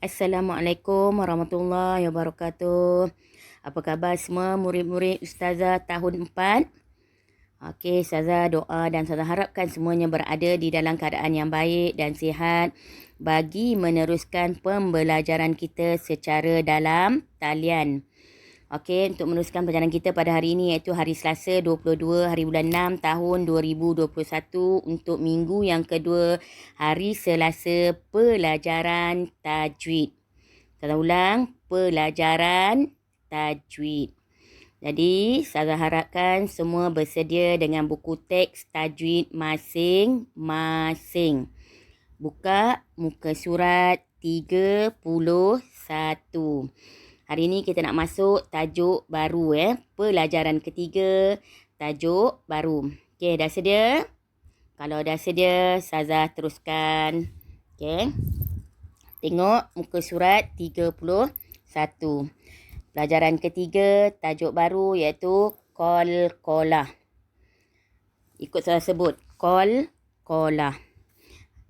Assalamualaikum warahmatullahi wabarakatuh. Apa khabar semua murid-murid Ustazah tahun 4? Okey, Ustazah doa dan Ustazah harapkan semuanya berada di dalam keadaan yang baik dan sihat bagi meneruskan pembelajaran kita secara dalam talian. Okey, untuk meneruskan perjalanan kita pada hari ini iaitu hari Selasa 22 hari bulan 6 tahun 2021 untuk minggu yang kedua hari Selasa pelajaran tajwid. Kita ulang, pelajaran tajwid. Jadi, saya harapkan semua bersedia dengan buku teks tajwid masing-masing. Buka muka surat 31. Hari ini kita nak masuk tajuk baru pelajaran ketiga, tajuk baru. Okey, dah sedia? Kalau dah sedia, Ustazah teruskan. Okey. Tengok muka surat 31. Pelajaran ketiga, tajuk baru iaitu qalqalah. Ikut saya sebut, qalqalah.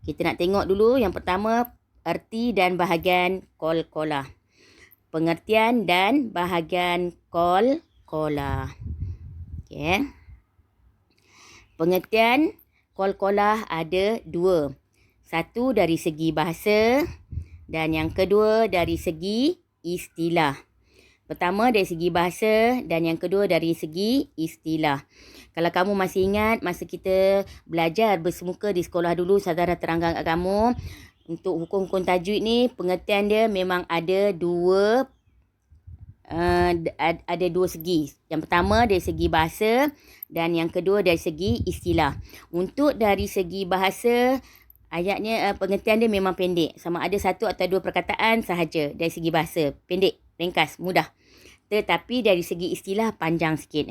Kita nak tengok dulu yang pertama, erti dan bahagian qalqalah. Pengertian dan bahagian qalqalah. Okey. Pengertian qalqalah ada dua. Satu dari segi bahasa dan yang kedua dari segi istilah. Pertama dari segi bahasa dan yang kedua dari segi istilah. Kalau kamu masih ingat masa kita belajar bersemuka di sekolah dulu, saya dah terangkan kat kamu. Untuk hukum-hukum tajwid ni, pengertian dia memang ada dua segi. Yang pertama dari segi bahasa dan yang kedua dari segi istilah. Untuk dari segi bahasa, ayatnya pengertian dia memang pendek. Sama ada satu atau dua perkataan sahaja dari segi bahasa. Pendek, ringkas, mudah. Tetapi dari segi istilah panjang sikit.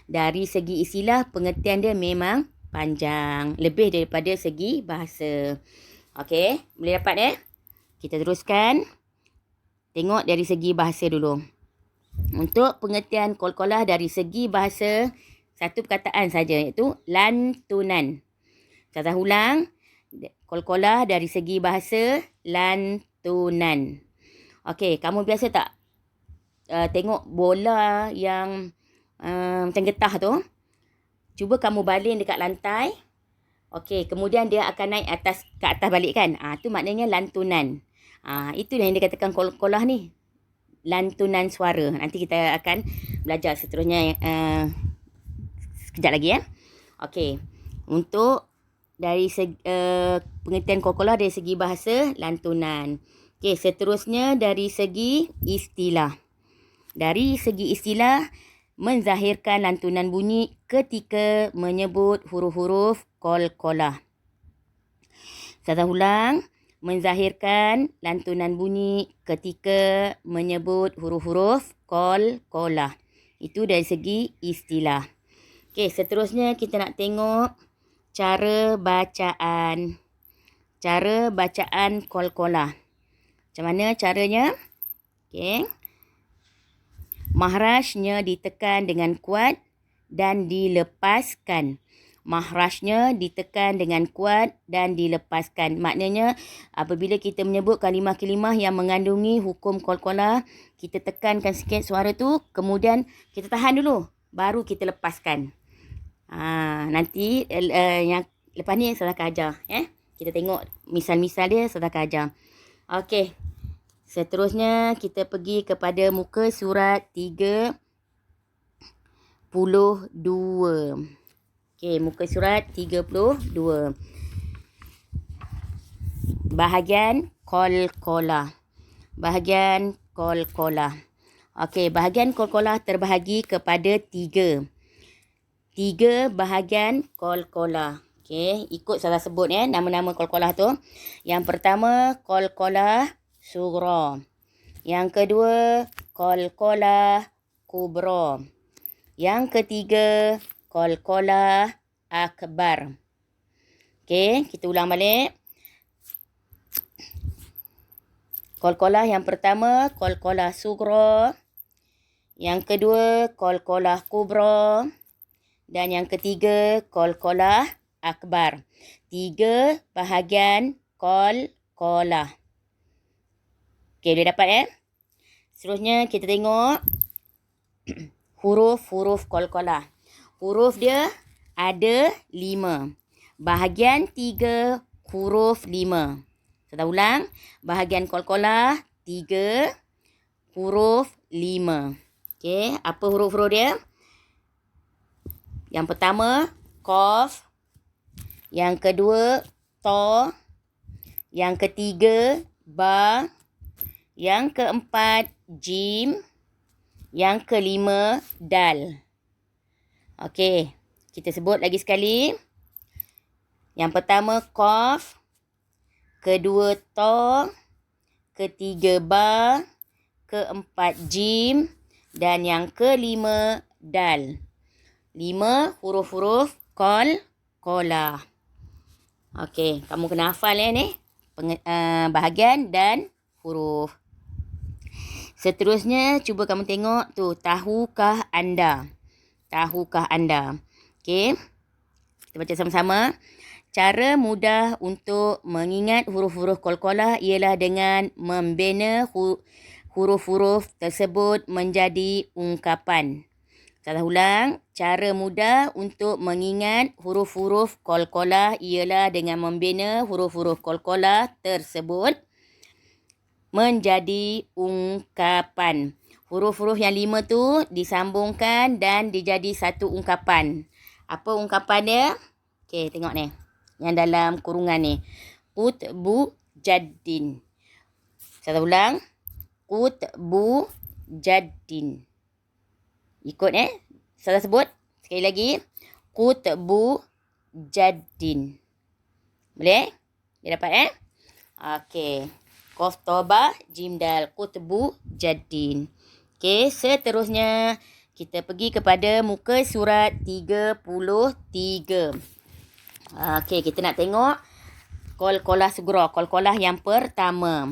Dari segi istilah pengertian dia memang panjang. Lebih daripada segi bahasa. Okey, boleh dapat Kita teruskan. Tengok dari segi bahasa dulu. Untuk pengertian qalqalah dari segi bahasa, satu perkataan saja iaitu lantunan. Saya ulang. Qalqalah dari segi bahasa, lantunan. Okey, kamu biasa tak tengok bola yang macam getah tu? Cuba kamu baling dekat lantai. Okey, kemudian dia akan naik ke atas balik kan? Tu maknanya lantunan. Itulah yang dikatakan qalqalah ni. Lantunan suara. Nanti kita akan belajar seterusnya sekejap lagi Okey. Untuk dari pengertian qalqalah dari segi bahasa, lantunan. Okey, seterusnya dari segi istilah. Dari segi istilah, menzahirkan lantunan bunyi ketika menyebut huruf-huruf qalqalah. Saya ulang. Menzahirkan lantunan bunyi ketika menyebut huruf-huruf qalqalah. Itu dari segi istilah. Okey, seterusnya kita nak tengok cara bacaan. Cara bacaan qalqalah. Macam mana caranya? Okey. Mahrajnya ditekan dengan kuat dan dilepaskan. Mahrajnya ditekan dengan kuat dan dilepaskan. Maknanya apabila kita menyebut kalimah-kalimah yang mengandungi hukum qalqalah, kita tekankan sikit suara tu, kemudian kita tahan dulu, baru kita lepaskan. Nanti yang lepas ni saya akan ajar. Kita tengok misal-misal dia, saya akan ajar. Okey. Seterusnya kita pergi kepada muka surat 32. Okey, muka surat 32. Bahagian qalqalah. Bahagian qalqalah. Okey, bahagian qalqalah terbahagi kepada 3. 3 bahagian qalqalah. Okey, ikut saya sebut nama-nama qalqalah tu. Yang pertama, qalqalah sughra. Yang kedua, qalqalah kubra. Yang ketiga, qalqalah akbar. Okey, kita ulang balik. Qalqalah yang pertama, qalqalah sughra. Yang kedua, qalqalah kubra. Dan yang ketiga, qalqalah akbar. 3 bahagian qalqalah. Okey, dah dapat Seterusnya kita tengok huruf-huruf qalqalah. Huruf dia ada 5. Bahagian 3 huruf 5. Saya ulang. Bahagian qalqalah 3 huruf 5. Okey, apa huruf-huruf dia? Yang pertama, qaf. Yang kedua, ta. Yang ketiga, ba. Yang keempat, jim. Yang kelima, dal. Okey, kita sebut lagi sekali. Yang pertama, qaf. Kedua, ta. Ketiga, ba. Keempat, jim. Dan yang kelima, dal. 5 huruf-huruf qalqalah. Okey, kamu kena hafal ni. Bahagian dan huruf. Seterusnya, cuba kamu tengok tu. Tahukah anda? Tahukah anda? Okey. Kita baca sama-sama. Cara mudah untuk mengingat huruf-huruf qalqalah ialah dengan membina huruf-huruf tersebut menjadi ungkapan. Saya ulang. Cara mudah untuk mengingat huruf-huruf qalqalah ialah dengan membina huruf-huruf qalqalah tersebut menjadi ungkapan. Huruf-huruf yang 5 tu disambungkan dan dijadi satu ungkapan. Apa ungkapan dia? Okey, tengok ni. Yang dalam kurungan ni. Qutbu jaddin. Saya ulang. Qutbu jaddin. Ikut Saya sebut. Sekali lagi. Qutbu jaddin. Boleh? Dia dapat Okey. Qaf toba jim dal qutbu jaddin. Okey, seterusnya kita pergi kepada muka surat 33. Okey, kita nak tengok qalqalah sughra, qalqalah yang pertama.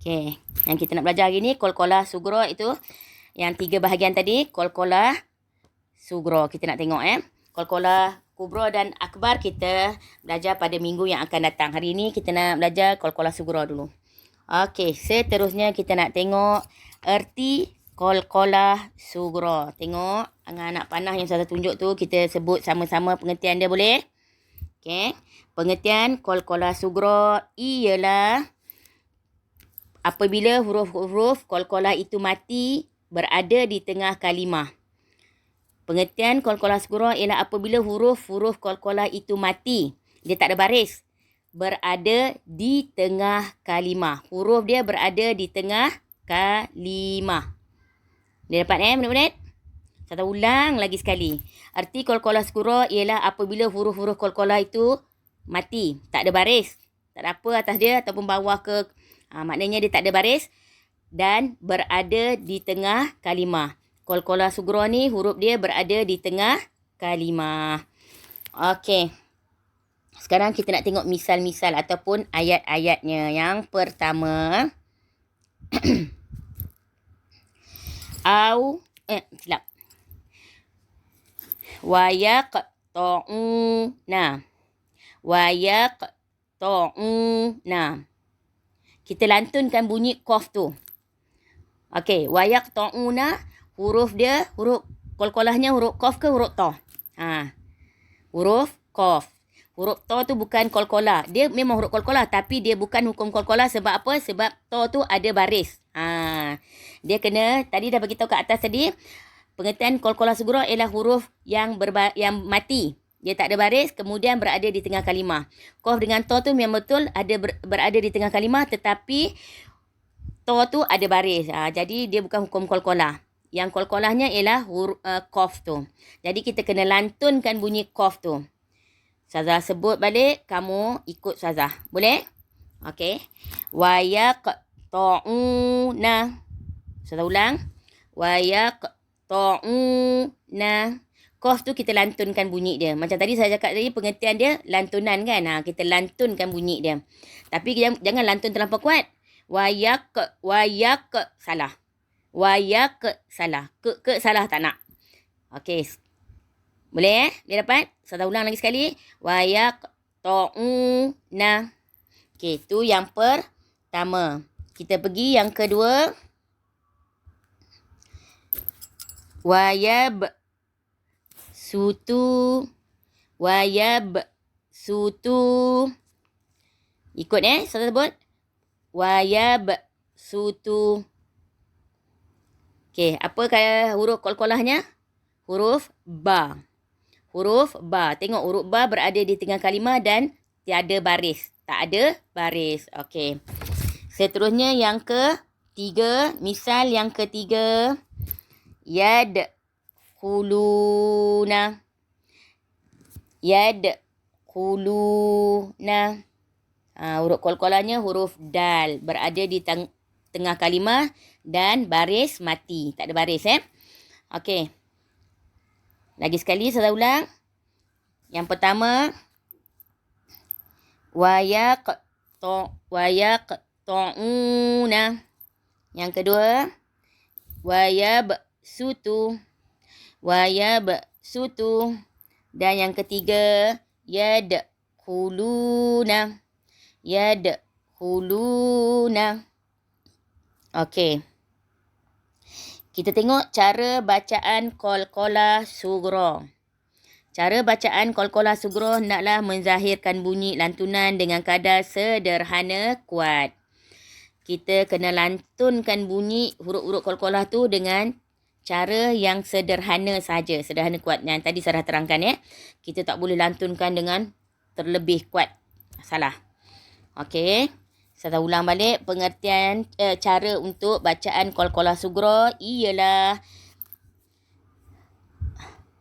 Okey, yang kita nak belajar hari ni qalqalah sughra itu yang 3 bahagian tadi, qalqalah sughra. Kita nak tengok qalqalah kubra dan akbar kita belajar pada minggu yang akan datang. Hari ni kita nak belajar qalqalah sughra dulu. Okey, seterusnya kita nak tengok erti qalqalah sughra. Tengok dengan anak panah yang saya tunjuk tu, kita sebut sama-sama pengertian dia, boleh? Okey, pengertian qalqalah sughra ialah apabila huruf-huruf qalqalah itu mati berada di tengah kalimah. Pengertian qalqalah sughra ialah apabila huruf-huruf qalqalah itu mati. Dia tak ada baris. Berada di tengah kalimah. Huruf dia berada di tengah kalimah. Dia dapat murid-murid? Saya ulang lagi sekali. Arti qalqalah sughra ialah apabila huruf-huruf qalqalah itu mati. Tak ada baris. Tak ada apa atas dia ataupun bawah ke. Maknanya dia tak ada baris. Dan berada di tengah kalimah. Qalqalah sughra ni huruf dia berada di tengah kalimah. Okey. Sekarang kita nak tengok misal-misal ataupun ayat-ayatnya. Yang pertama. Silap. Wayaqta'una. Wayaqta'una. Kita lantunkan bunyi qaf tu. Okey, wayaqta'una. Huruf dia, huruf qalqalahnya huruf qaf ke huruf ta? Huruf qaf. Huruf ta tu bukan qalqalah. Dia memang huruf qalqalah tapi dia bukan hukum qalqalah. Sebab apa? Sebab ta tu ada baris. Dia kena, tadi dah bagi tahu kat atas tadi, pengertian qalqalah sughra ialah huruf yang mati. Dia tak ada baris, kemudian berada di tengah kalimah. Qaf dengan ta tu memang betul ada berada di tengah kalimah, tetapi ta tu ada baris. Jadi dia bukan hukum qalqalah. Yang qalqalahnya ialah qaf tu. Jadi kita kena lantunkan bunyi qaf tu. Ustazah sebut balik, kamu ikut Ustazah. Boleh? Okey. Wayaqta'una. Ustazah ulang. Wayaqta'una. Qaf tu kita lantunkan bunyi dia. Macam tadi saya cakap tadi, pengertian dia lantunan kan. Kita lantunkan bunyi dia. Tapi jangan lantun terlampau kuat. Wayak salah. Wayak salah. Ke salah tak nak. Okey. Boleh Dia dapat? Saya ulang lagi sekali. Wayak ta'una. Okey, tu yang pertama. Kita pergi yang kedua. Wayab sutu. Wayab sutu. Ikut saya sebut. Wayab sutu. Okey, apa huruf qalqalahnya? Huruf ba. Huruf ba. Tengok huruf ba berada di tengah kalimah dan tiada baris. Tak ada baris. Okey. Seterusnya yang ketiga. Misal yang ketiga. Yadkhuluna. Yadkhuluna. Huruf qalqalahnya huruf dal. Berada di tengah kalimah dan baris mati. Tak ada baris. Okey. Lagi sekali saya ulang. Yang pertama. Wayaqta'una. Yang kedua. Wayabsutu. Wayabsutu. Dan yang ketiga. Yadkhuluna. Yadkhuluna. Okey. Kita tengok cara bacaan qalqalah sughra. Cara bacaan qalqalah sughra hendaklah menzahirkan bunyi lantunan dengan kadar sederhana kuat. Kita kena lantunkan bunyi huruf-huruf qalqalah tu dengan cara yang sederhana saja, sederhana kuat. Yang tadi saya dah terangkan Kita tak boleh lantunkan dengan terlebih kuat. Salah. Okey. Saya ulang balik pengertian cara untuk bacaan qalqalah sughra ialah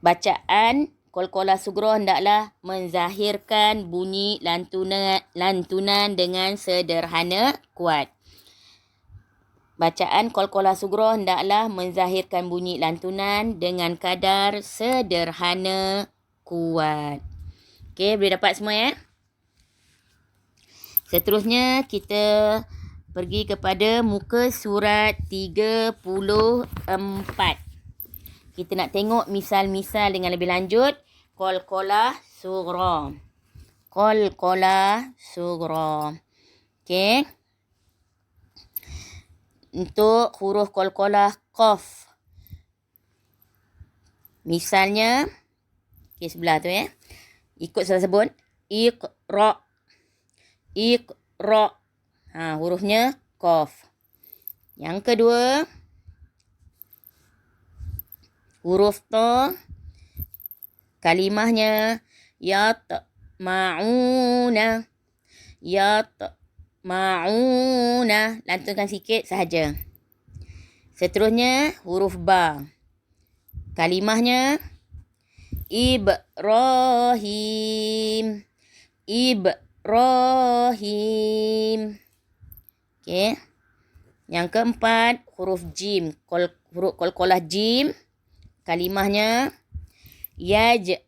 bacaan qalqalah sughra hendaklah menzahirkan bunyi lantunan dengan sederhana kuat. Bacaan qalqalah sughra hendaklah menzahirkan bunyi lantunan dengan kadar sederhana kuat. Okey, boleh dapat semua Seterusnya kita pergi kepada muka surat 34. Kita nak tengok misal-misal dengan lebih lanjut. Qalqalah sughra. Qalqalah sughra. Okey. Untuk huruf qalqalah qaf. Misalnya. Okey, sebelah tu Ikut saya sebut. Iqra. Iqra. Hurufnya qaf. Yang kedua. Huruf ta. Kalimahnya. Yatma'una. Yatma'una. Lantunkan sikit sahaja. Seterusnya. Huruf ba. Kalimahnya. Ibrahim. Ibrahim. Okey. Yang keempat, huruf jim. Huruf qalqalah jim. Kalimahnya yaj'aluna.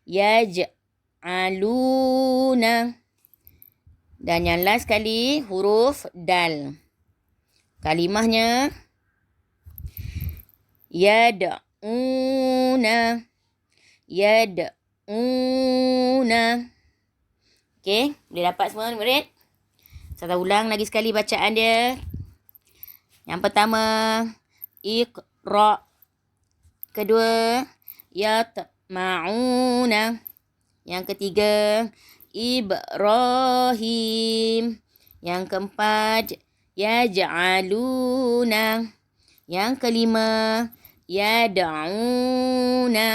Yaj'aluna. Dan yang last sekali, huruf dal. Kalimahnya yad'una. Yad'una. Okey, boleh dapat semua murid? Saya ulang lagi sekali bacaan dia. Yang pertama, Iqra. Kedua, Yatma'una. Yang ketiga, Ibrahim. Yang keempat, Yaj'aluna. Yang kelima, Yad'una.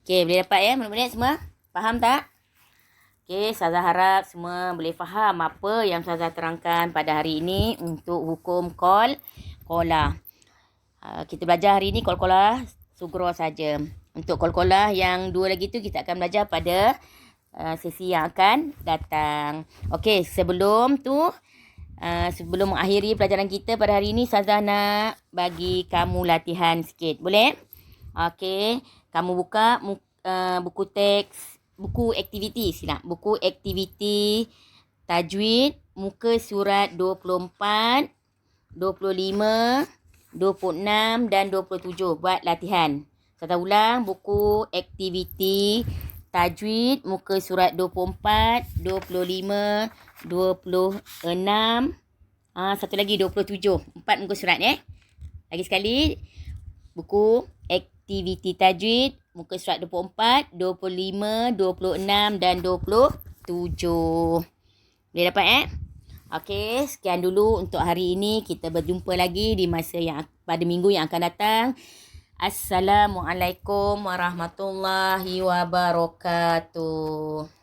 Okey, boleh dapat murid-murid semua? Faham tak? Okey, Ustazah harap semua boleh faham apa yang Ustazah terangkan pada hari ini untuk hukum qalqalah. Kita belajar hari ini qalqalah sughra saja. Untuk qalqalah yang dua lagi tu kita akan belajar pada sesi yang akan datang. Okey, sebelum mengakhiri pelajaran kita pada hari ini, Ustazah nak bagi kamu latihan sikit. Boleh? Okey, kamu buka buku teks. Buku aktiviti, buku aktiviti tajwid muka surat 24, 25, 26 dan 27 buat latihan. Saya ulang, buku aktiviti tajwid muka surat 24, 25, 26. Satu lagi 27. 4 muka surat Lagi sekali, buku aktiviti tajwid muka surat 24, 25, 26 dan 27. Boleh dapat Okey, sekian dulu untuk hari ini. Kita berjumpa lagi di pada minggu yang akan datang. Assalamualaikum warahmatullahi wabarakatuh.